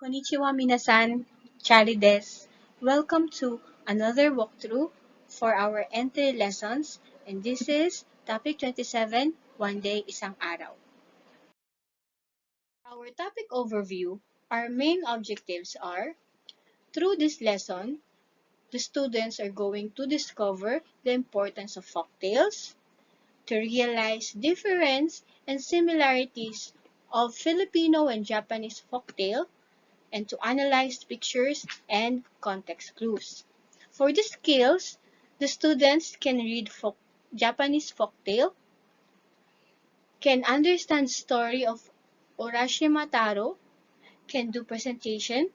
Konnichiwa minasan, chari desu. Welcome to another walkthrough for our entry lessons, and this is topic 27, One Day Isang Araw. Our topic overview, our main objectives are, through this lesson, the students are going to discover the importance of folktales, to realize difference and similarities of Filipino and Japanese folktale, and to analyze pictures and context clues. For these skills, the students can read Japanese folktale, can understand story of Urashima Taro, can do presentation,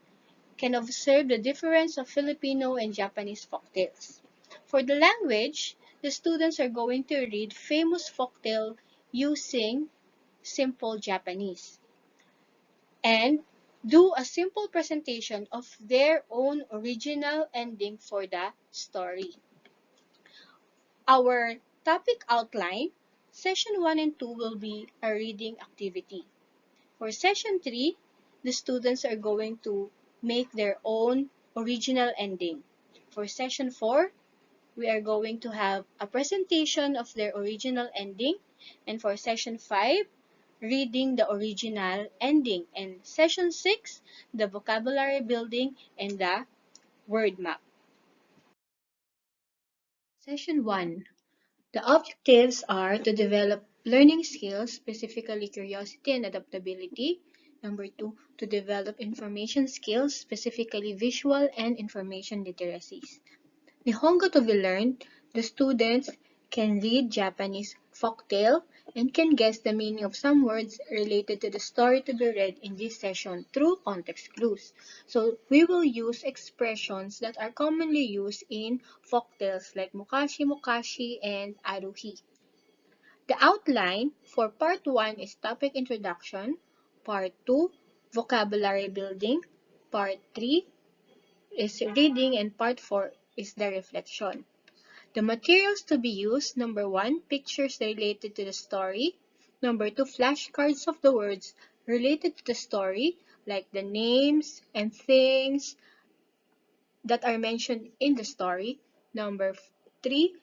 can observe the difference of Filipino and Japanese folktales. For the language, the students are going to read famous folktale using simple Japanese and do a simple presentation of their own original ending for the story. Our topic outline, session 1 and 2 will be a reading activity. For session 3, the students are going to make their own original ending. For session 4, we are going to have a presentation of their original ending. And for session 5, reading the original ending. And session 6, the vocabulary building and the word map. Session 1. The objectives are to develop learning skills, specifically curiosity and adaptability. Number 2, to develop information skills, specifically visual and information literacies. Nihongo to be learned, the students can read Japanese folktale and can guess the meaning of some words related to the story to be read in this session through context clues. So we will use expressions that are commonly used in folktales like mukashi mukashi and aruhi. The outline for part 1 is topic introduction, part 2 vocabulary building, part 3 is reading, and part 4 is the reflection. The materials to be used, number 1, pictures related to the story. Number 2, flashcards of the words related to the story, like the names and things that are mentioned in the story. Number 3,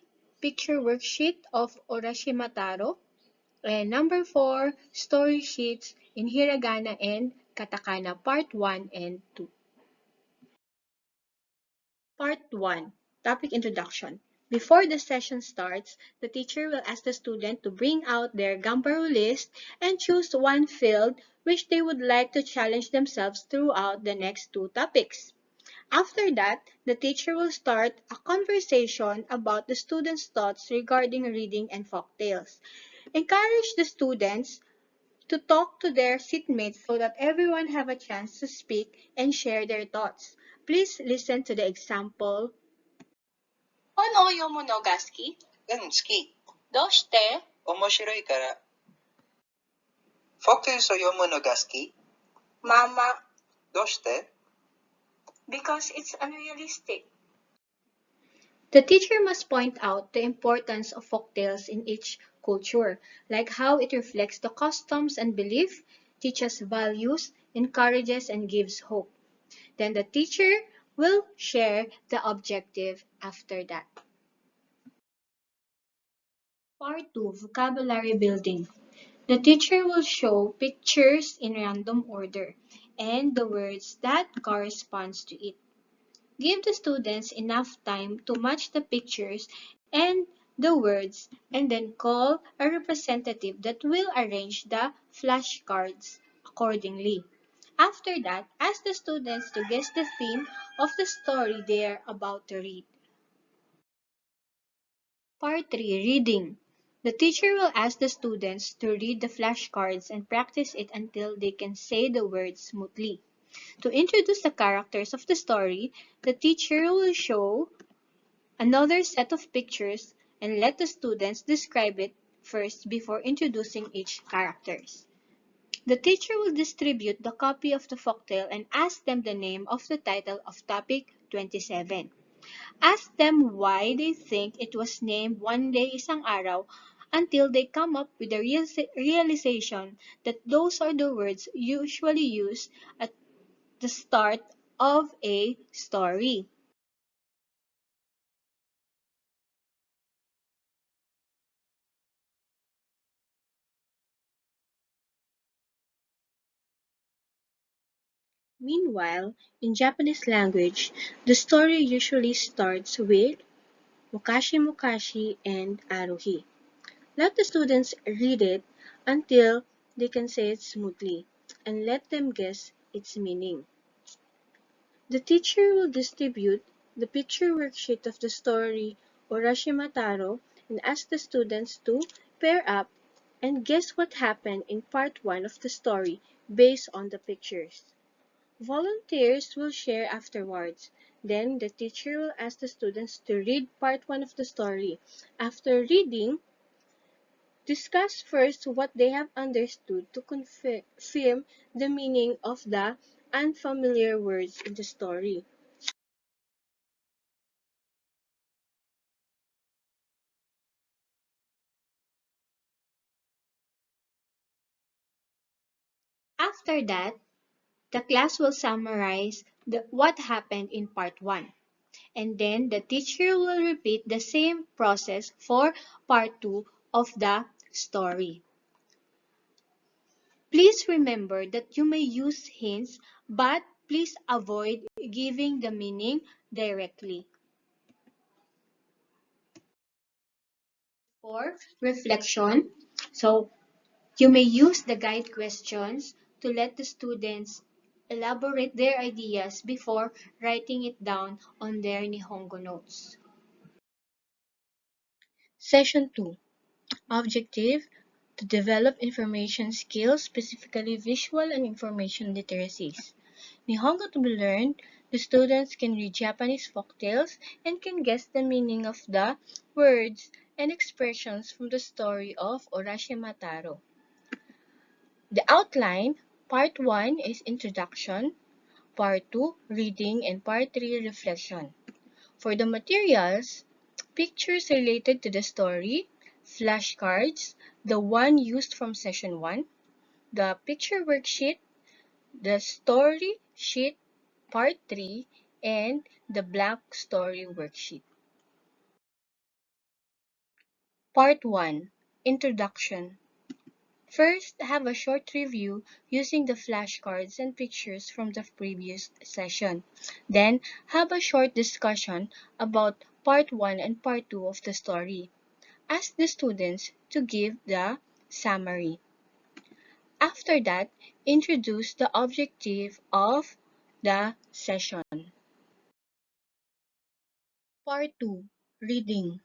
picture worksheet of Urashima Taro. And number 4, story sheets in hiragana and katakana, part 1 and 2. Part 1, Topic Introduction. Before the session starts, the teacher will ask the student to bring out their Gambaru list and choose one field which they would like to challenge themselves throughout the next 2 topics. After that, the teacher will start a conversation about the students' thoughts regarding reading and folktales. Encourage the students to talk to their seatmates so that everyone have a chance to speak and share their thoughts. Please listen to the example. Ono yomu no ga suki? 好き。どうして? 面白いから。Folktales を読むのが好き? Mama, どうして? because it's unrealistic. The teacher must point out the importance of folktales in each culture, like how it reflects the customs and belief, teaches values, encourages and gives hope. Then the teacher will share the objective after that. Part 2, Vocabulary Building. The teacher will show pictures in random order and the words that corresponds to it. Give the students enough time to match the pictures and the words and then call a representative that will arrange the flashcards accordingly. After that, ask the students to guess the theme of the story they are about to read. Part 3, Reading. The teacher will ask the students to read the flashcards and practice it until they can say the words smoothly. To introduce the characters of the story, the teacher will show another set of pictures and let the students describe it first before introducing each characters. The teacher will distribute the copy of the folktale and ask them the name of the title of topic 27. Ask them why they think it was named One Day Isang Araw until they come up with the realization that those are the words usually used at the start of a story. Meanwhile, in Japanese language, the story usually starts with Mukashi Mukashi and Aruhi. Let the students read it until they can say it smoothly and let them guess its meaning. The teacher will distribute the picture worksheet of the story Urashima Taro and ask the students to pair up and guess what happened in part 1 of the story based on the pictures. Volunteers will share afterwards. Then the teacher will ask the students to read part 1 of the story. After reading, discuss first what they have understood to confirm the meaning of the unfamiliar words in the story. After that, the class will summarize what happened in part 1, and then the teacher will repeat the same process for part 2 of the story. Please remember that you may use hints, but please avoid giving the meaning directly. For reflection, so you may use the guide questions to let the students elaborate their ideas before writing it down on their Nihongo notes. Session 2. Objective: to develop information skills, specifically visual and information literacies. Nihongo to be learned, the students can read Japanese folktales and can guess the meaning of the words and expressions from the story of Urashima Taro. The outline: Part 1 is introduction, Part 2 reading, and Part 3 reflection. For the materials, pictures related to the story, flashcards, the one used from session 1, the picture worksheet, the story sheet part 3, and the blank story worksheet. Part 1. Introduction. First, have a short review using the flashcards and pictures from the previous session. Then, have a short discussion about Part 1 and Part 2 of the story. Ask the students to give the summary. After that, introduce the objective of the session. Part 2. Reading.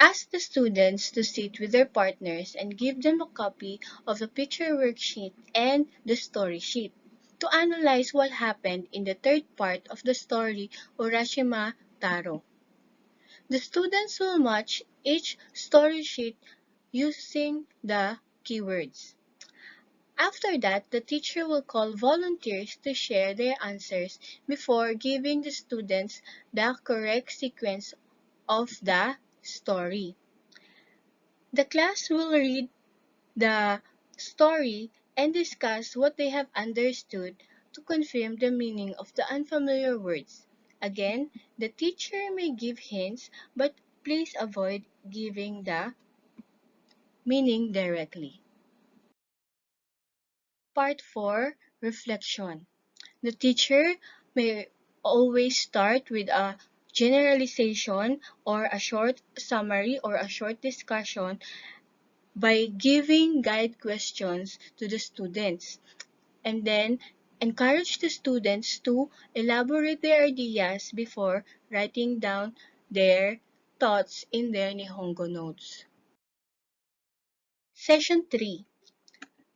Ask the students to sit with their partners and give them a copy of the picture worksheet and the story sheet to analyze what happened in the third part of the story Urashima Taro. The students will match each story sheet using the keywords. After that, the teacher will call volunteers to share their answers before giving the students the correct sequence of the story. The class will read the story and discuss what they have understood to confirm the meaning of the unfamiliar words. Again, the teacher may give hints, but please avoid giving the meaning directly. Part 4. Reflection. The teacher may always start with a generalization or a short summary or a short discussion by giving guide questions to the students, and then encourage the students to elaborate their ideas before writing down their thoughts in their Nihongo notes. Session 3.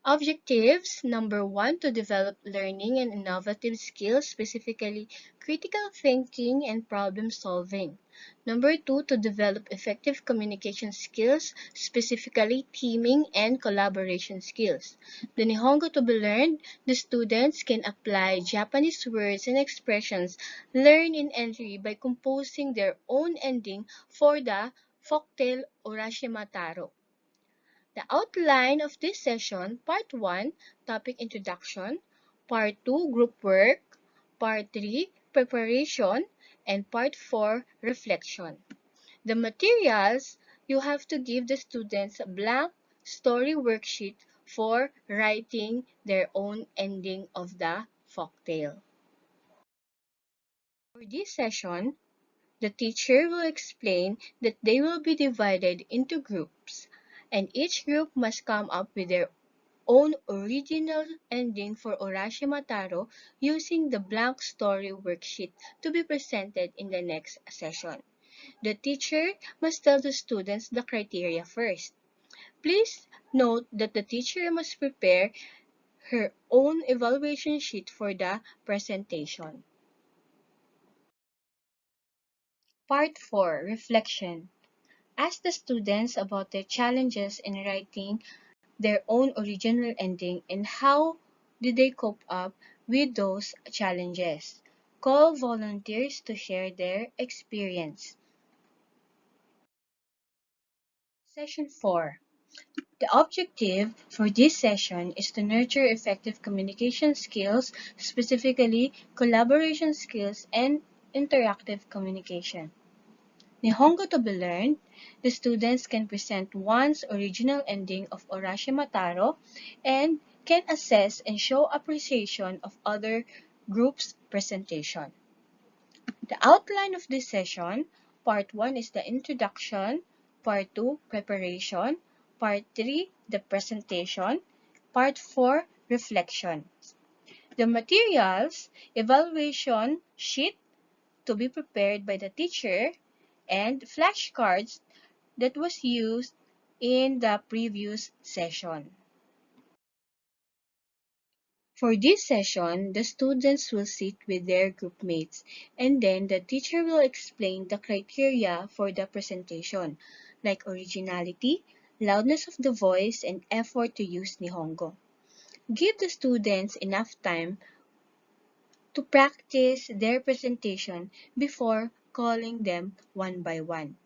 Objectives: number 1, to develop learning and innovative skills, specifically critical thinking and problem solving. Number 2, to develop effective communication skills, specifically teaming and collaboration skills. The Nihongo to be learned, the students can apply Japanese words and expressions learned in entry by composing their own ending for the folktale Urashima Taro. The outline of this session: Part 1, Topic Introduction; Part 2, group work. Part 3, preparation. And Part 4, reflection. The materials, you have to give the students a blank story worksheet for writing their own ending of the folktale. For this session, the teacher will explain that they will be divided into groups, and each group must come up with their own original ending for Urashimataro using the blank story worksheet to be presented in the next session. The teacher must tell the students the criteria first. Please note that the teacher must prepare her own evaluation sheet for the presentation. Part 4, Reflection. Ask the students about their challenges in writing their own original ending and how did they cope up with those challenges. Call volunteers to share their experience. Session 4. The objective for this session is to nurture effective communication skills, specifically collaboration skills and interactive communication. Nihongo to be learned, the students can present one's original ending of Urashimataro and can assess and show appreciation of other groups' presentation. The outline of this session, Part 1 is the introduction, Part 2, preparation, Part 3, the presentation, Part 4, reflection. The materials, evaluation sheet to be prepared by the teacher, and flashcards that was used in the previous session. For this session, the students will sit with their group mates, and then the teacher will explain the criteria for the presentation, like originality, loudness of the voice, and effort to use Nihongo. Give the students enough time to practice their presentation before calling them one by one.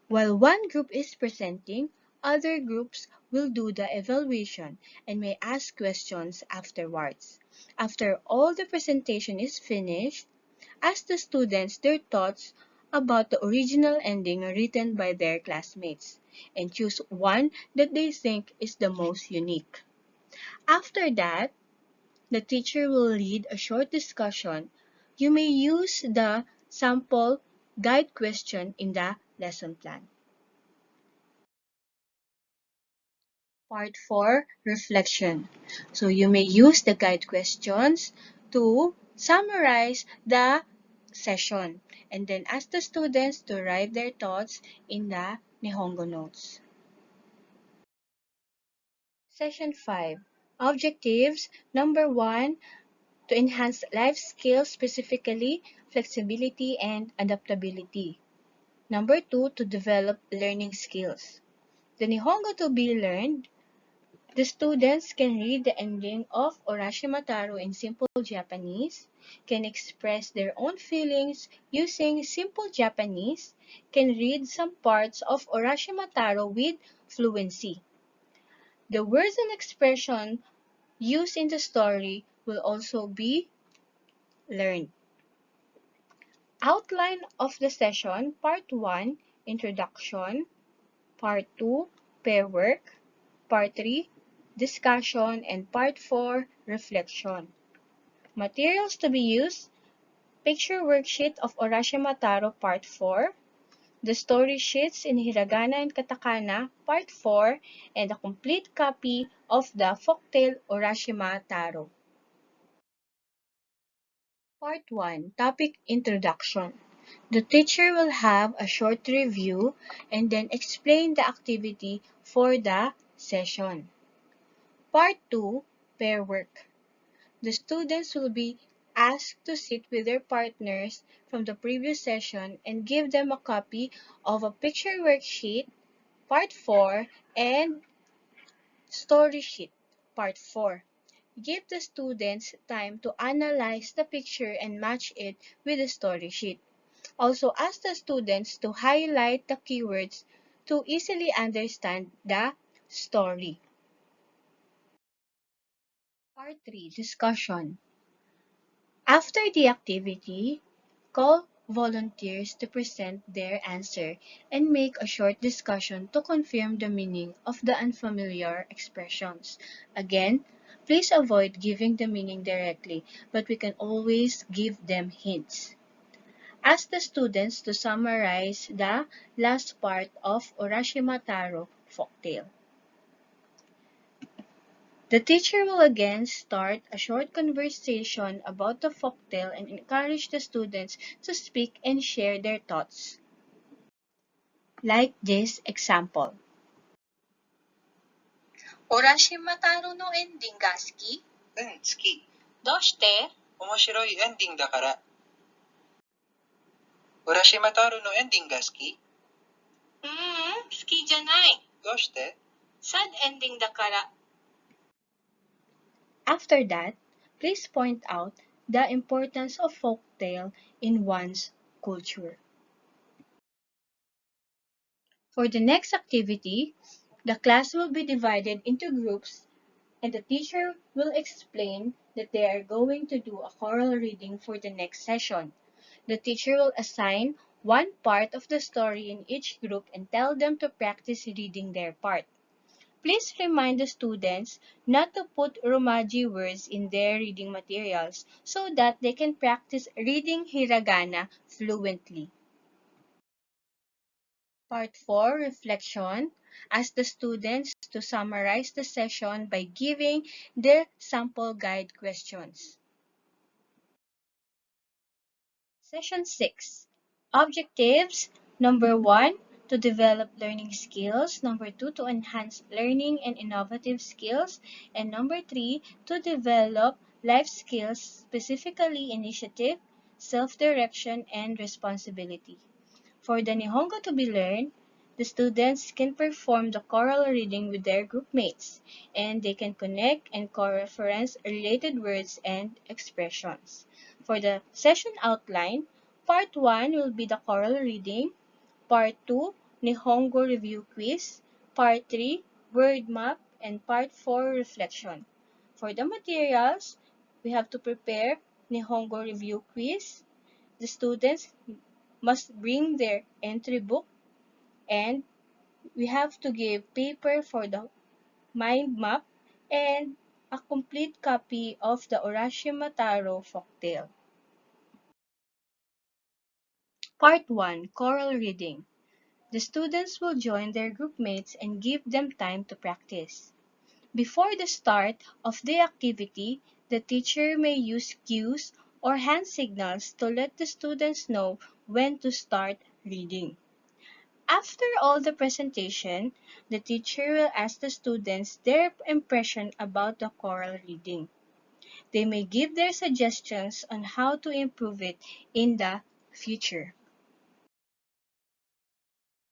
While one group is presenting, other groups will do the evaluation and may ask questions afterwards. After all the presentation is finished, ask the students their thoughts about the original ending written by their classmates and choose one that they think is the most unique. After that, the teacher will lead a short discussion. You may use the sample guide question in the lesson plan. Part 4, reflection. So you may use the guide questions to summarize the session and then ask the students to write their thoughts in the Nihongo notes. Session 5, objectives. Number 1, to enhance life skills, specifically flexibility and adaptability. Number 2, to develop learning skills. The Nihongo to be learned. The students can read the ending of Urashimataro in simple Japanese, can express their own feelings using simple Japanese, can read some parts of Urashimataro with fluency. The words and expression used in the story will also be learned. Outline of the session, Part 1, Introduction, Part 2, Pair work, Part 3, Discussion, and Part 4, Reflection. Materials to be used, Picture Worksheet of Urashimataro Part 4, the story sheets in Hiragana and Katakana Part 4, and a complete copy of the folktale Urashimataro. Part 1, Topic Introduction. The teacher will have a short review and then explain the activity for the session. Part 2, Pair work. The students will be asked to sit with their partners from the previous session and give them a copy of a picture worksheet, Part 4, and story sheet, Part 4. Give the students time to analyze the picture and match it with the story sheet. Also ask the students to highlight the keywords to easily understand the story. Part 3, discussion. After the activity, call volunteers to present their answer and make a short discussion to confirm the meaning of the unfamiliar expressions. Again, please avoid giving the meaning directly, but we can always give them hints. Ask the students to summarize the last part of Urashima Taro folktale. The teacher will again start a short conversation about the folktale and encourage the students to speak and share their thoughts. Like this example. Urashima Taro no ending ga suki? うん、好き。どうして？面白いエンディングだから。浦島太郎のエンディングが好き？好きじゃない。どうして？ Sad ending だから。After that, please point out the importance of folktale in one's culture. For the next activity, the class will be divided into groups and the teacher will explain that they are going to do a choral reading for the next session. The teacher will assign one part of the story in each group and tell them to practice reading their part. Please remind the students not to put Romaji words in their reading materials so that they can practice reading hiragana fluently. Part 4, Reflection. Ask the students to summarize the session by giving their sample guide questions. Session 6. Objectives. Number 1, to develop learning skills. Number 2, to enhance learning and innovative skills. And number 3, to develop life skills, specifically initiative, self-direction, and responsibility. For the Nihongo to be learned, the students can perform the choral reading with their group mates, and they can connect and co-reference related words and expressions. For the session outline, Part 1 will be the choral reading, Part 2, Nihongo review quiz, Part 3, word map, and Part 4, reflection. For the materials, we have to prepare Nihongo review quiz. The students must bring their entry book, and we have to give paper for the mind map and a complete copy of the Urashima Taro folktale. Part 1, Choral Reading. The students will join their group mates and give them time to practice. Before the start of the activity, the teacher may use cues or hand signals to let the students know when to start reading. After all the presentation, the teacher will ask the students their impression about the choral reading. They may give their suggestions on how to improve it in the future.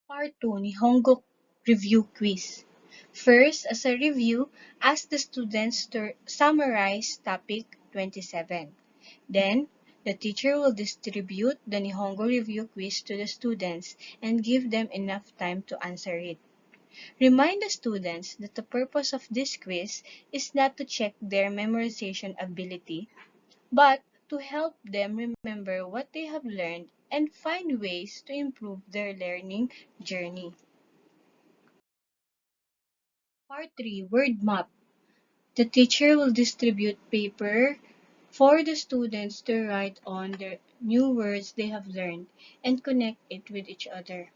Part 2, Nihongo Review Quiz. First, as a review, ask the students to summarize topic 27. Then, the teacher will distribute the Nihongo Review Quiz to the students and give them enough time to answer it. Remind the students that the purpose of this quiz is not to check their memorization ability, but to help them remember what they have learned and find ways to improve their learning journey. Part 3, Word Map. The teacher will distribute paper for the students to write on the new words they have learned and connect it with each other.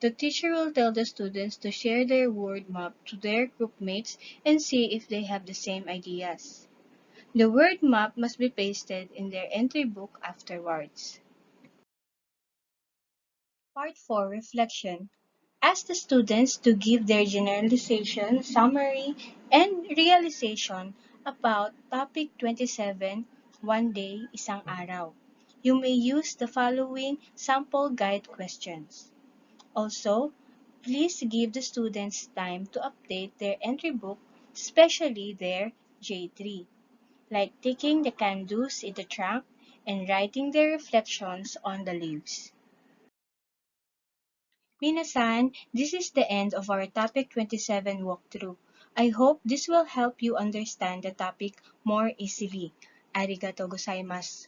The teacher will tell the students to share their word map to their group mates and see if they have the same ideas. The word map must be pasted in their entry book afterwards. Part 4, Reflection. Ask the students to give their generalization, summary, and realization about topic 27, One Day, Isang Araw. You may use the following sample guide questions. Also, please give the students time to update their entry book, especially their J3, like taking the can-dos in the trunk and writing their reflections on the leaves. Minasan, this is the end of our topic 27 walkthrough. I hope this will help you understand the topic more easily. Arigato gozaimasu.